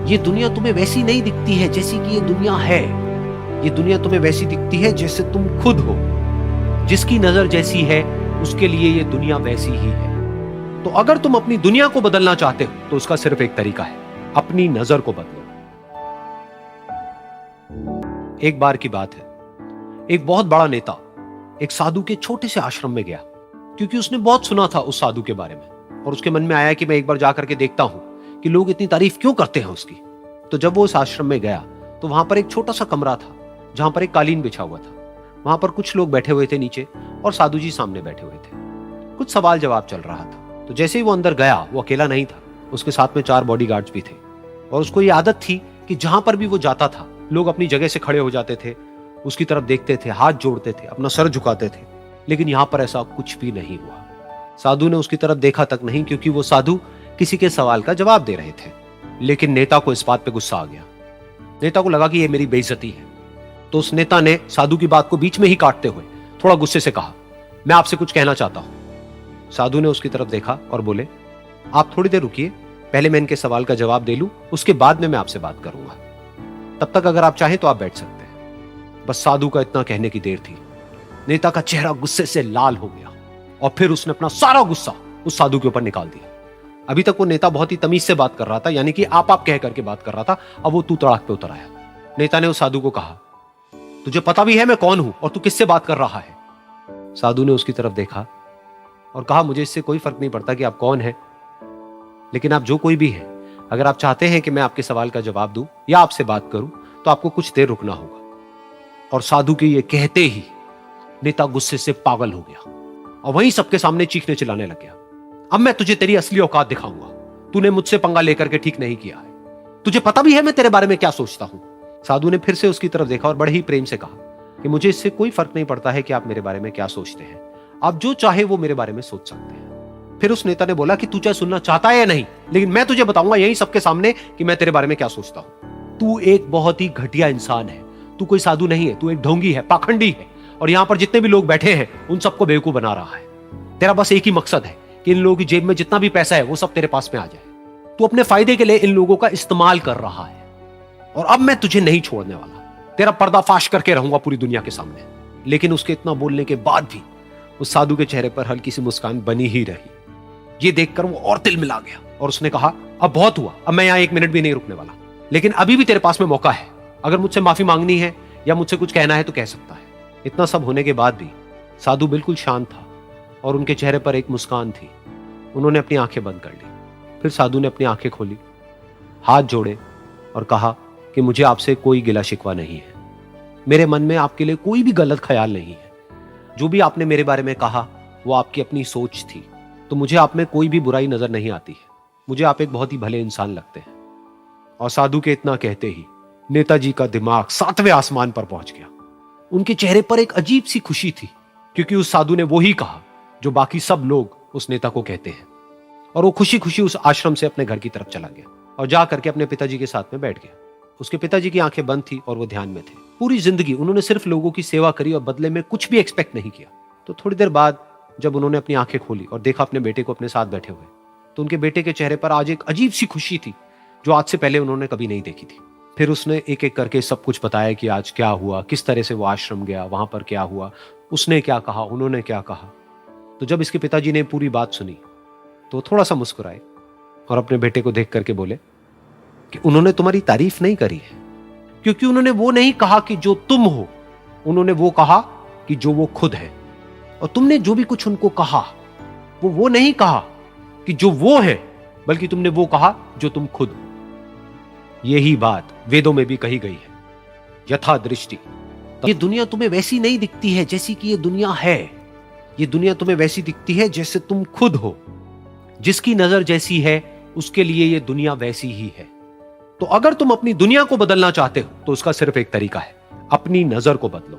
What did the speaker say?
ये दुनिया तुम्हें वैसी नहीं दिखती है जैसी कि ये दुनिया है। ये दुनिया तुम्हें वैसी दिखती है जैसे तुम खुद हो। जिसकी नजर जैसी है उसके लिए ये दुनिया वैसी ही है। तो अगर तुम अपनी दुनिया को बदलना चाहते हो तो उसका सिर्फ एक तरीका है, अपनी नजर को बदलो। एक बार की बात है, एक बहुत बड़ा नेता एक साधु के छोटे से आश्रम में गया, क्योंकि उसने बहुत सुना था उस साधु के बारे में और उसके मन में आया कि मैं एक बार जाकर के देखता हूं कि लोग इतनी तारीफ क्यों करते हैं उसकी। तो जब वो उस आश्रम में गया तो वहां पर एक छोटा सा कमरा था जहां पर एक कालीन बिछा हुआ था। वहां पर कुछ लोग बैठे हुए थे नीचे और साधु जी सामने बैठे हुए थे। कुछ सवाल जवाब चल रहा था। तो जैसे ही वो अंदर गया, वो अकेला नहीं था, उसके साथ में 4 बॉडीगार्ड्स भी थे और उसको ये आदत थी कि जहां पर भी वो जाता था लोग अपनी जगह से खड़े हो जाते थे, उसकी तरफ देखते थे, हाथ जोड़ते थे, अपना सर झुकाते थे। लेकिन यहां पर ऐसा कुछ भी नहीं हुआ। साधु ने उसकी तरफ देखा तक नहीं, क्योंकि वो साधु किसी के सवाल का जवाब दे रहे थे। लेकिन नेता को इस बात पे गुस्सा आ गया। नेता को लगा कि ये मेरी बेइज्जती है। तो उस नेता ने साधु की बात को बीच में ही काटते हुए थोड़ा गुस्से से कहा, मैं आपसे कुछ कहना चाहता हूं। साधु ने उसकी तरफ देखा और बोले, आप थोड़ी देर रुकिए, पहले मैं इनके सवाल का जवाब दे लूं, उसके बाद में मैं आपसे बात करूंगा। तब तक अगर आप चाहें तो आप बैठ सकते हैं। बस साधु का इतना कहने की देर थी। नेता का चेहरा गुस्से से लाल हो गया और फिर उसने अपना सारा गुस्सा उस साधु के ऊपर निकाल दिया। अभी तक वो नेता बहुत ही तमीज से बात कर रहा था, यानी कि आप कह करके बात कर रहा था। अब वो तू तड़ाक पे उतर आया। नेता ने उस साधु को कहा, तुझे पता भी है मैं कौन हूं और तू किससे बात कर रहा है? साधु ने उसकी तरफ देखा और कहा, मुझे इससे कोई फर्क नहीं पड़ता कि आप कौन हैं, लेकिन आप जो कोई भी हैं, अगर आप चाहते हैं कि मैं आपके सवाल का जवाब दूं या आपसे बात करूं तो आपको कुछ देर रुकना होगा। और साधु के ये कहते ही नेता गुस्से से पागल हो गया और वहीं सबके सामने चीखने चिल्लाने लग गया, अब मैं तुझे तेरी असली औकात दिखाऊंगा। तूने मुझसे पंगा लेकर के ठीक नहीं किया है। तुझे पता भी है मैं तेरे बारे में क्या सोचता हूं। साधु ने फिर से उसकी तरफ देखा और बड़े ही प्रेम से कहा कि मुझे इससे कोई फर्क नहीं पड़ता है कि आप मेरे बारे में क्या सोचते हैं। आप जो चाहे वो मेरे बारे में सोच सकते हैं। फिर उस नेता ने बोला कि तू चाहे सुनना चाहता है या नहीं, लेकिन मैं तुझे बताऊंगा यही सबके सामने कि मैं तेरे बारे में क्या सोचता हूं। तू एक बहुत ही घटिया इंसान है। तू कोई साधु नहीं है, तू एक ढोंगी है, पाखंडी है और यहां पर जितने भी लोग बैठे हैं उन सबको बेवकूफ बना रहा है। तेरा बस एक ही मकसद है कि इन लोगों की जेब में जितना भी पैसा है वो सब तेरे पास में आ जाए। तू अपने फायदे के लिए इन लोगों का इस्तेमाल कर रहा है और अब मैं तुझे नहीं छोड़ने वाला। तेरा पर्दाफाश करके रहूंगा पूरी दुनिया के सामने। लेकिन उसके इतना बोलने के बाद भी उस साधु के चेहरे पर हल्की सी मुस्कान बनी ही रही। ये देखकर वो और तिल मिला गया और उसने कहा, अब बहुत हुआ, अब मैं यहां 1 मिनट भी नहीं रुकने वाला। लेकिन अभी भी तेरे पास में मौका है। अगर मुझसे माफी मांगनी है या मुझसे कुछ कहना है तो कह सकता है। इतना सब होने के बाद भी साधु बिल्कुल शांत था और उनके चेहरे पर एक मुस्कान थी। उन्होंने अपनी आंखें बंद कर ली। फिर साधु ने अपनी आंखें खोली, हाथ जोड़े और कहा कि मुझे आपसे कोई गिला शिकवा नहीं है। मेरे मन में आपके लिए कोई भी गलत ख्याल नहीं है। जो भी आपने मेरे बारे में कहा वो आपकी अपनी सोच थी। तो मुझे आप में कोई भी बुराई नजर नहीं आती है। मुझे आप एक बहुत ही भले इंसान लगते हैं। और साधु के इतना कहते ही नेताजी का दिमाग 7वें आसमान पर पहुंच गया। उनके चेहरे पर एक अजीब सी खुशी थी, क्योंकि उस साधु ने वो ही कहा जो बाकी सब लोग उस नेता को कहते हैं। और वो खुशी खुशी उस आश्रम से अपने घर की तरफ चला गया और जा करके अपने पिताजी के साथ में बैठ गया। उसके पिताजी की आंखें बंद थी और वो ध्यान में थे। पूरी जिंदगी उन्होंने सिर्फ लोगों की सेवा करी और बदले में कुछ भी एक्सपेक्ट नहीं किया। तो थोड़ी देर बाद जब उन्होंने अपनी आंखें खोली और देखा अपने बेटे को अपने साथ बैठे हुए, तो उनके बेटे के चेहरे पर आज एक अजीब सी खुशी थी जो आज से पहले उन्होंने कभी नहीं देखी थी। फिर उसने एक एक करके सब कुछ बताया कि आज क्या हुआ, किस तरह से वो आश्रम गया, वहां पर क्या हुआ, उसने क्या कहा, उन्होंने क्या कहा। तो जब इसके पिताजी ने पूरी बात सुनी तो थोड़ा सा मुस्कुराए और अपने बेटे को देख करके बोले कि उन्होंने तुम्हारी तारीफ नहीं करी है, क्योंकि उन्होंने वो नहीं कहा कि जो तुम हो, उन्होंने वो कहा कि जो वो खुद है। और तुमने जो भी कुछ उनको कहा वो नहीं कहा कि जो वो है, बल्कि तुमने वो कहा जो तुम खुद हो। यही बात वेदों में भी कही गई है, यथा दृष्टि। ये दुनिया तुम्हें वैसी नहीं दिखती है जैसी कि ये दुनिया है। ये दुनिया तुम्हें वैसी दिखती है जैसे तुम खुद हो। जिसकी नजर जैसी है उसके लिए ये दुनिया वैसी ही है। तो अगर तुम अपनी दुनिया को बदलना चाहते हो तो उसका सिर्फ एक तरीका है, अपनी नजर को बदलो।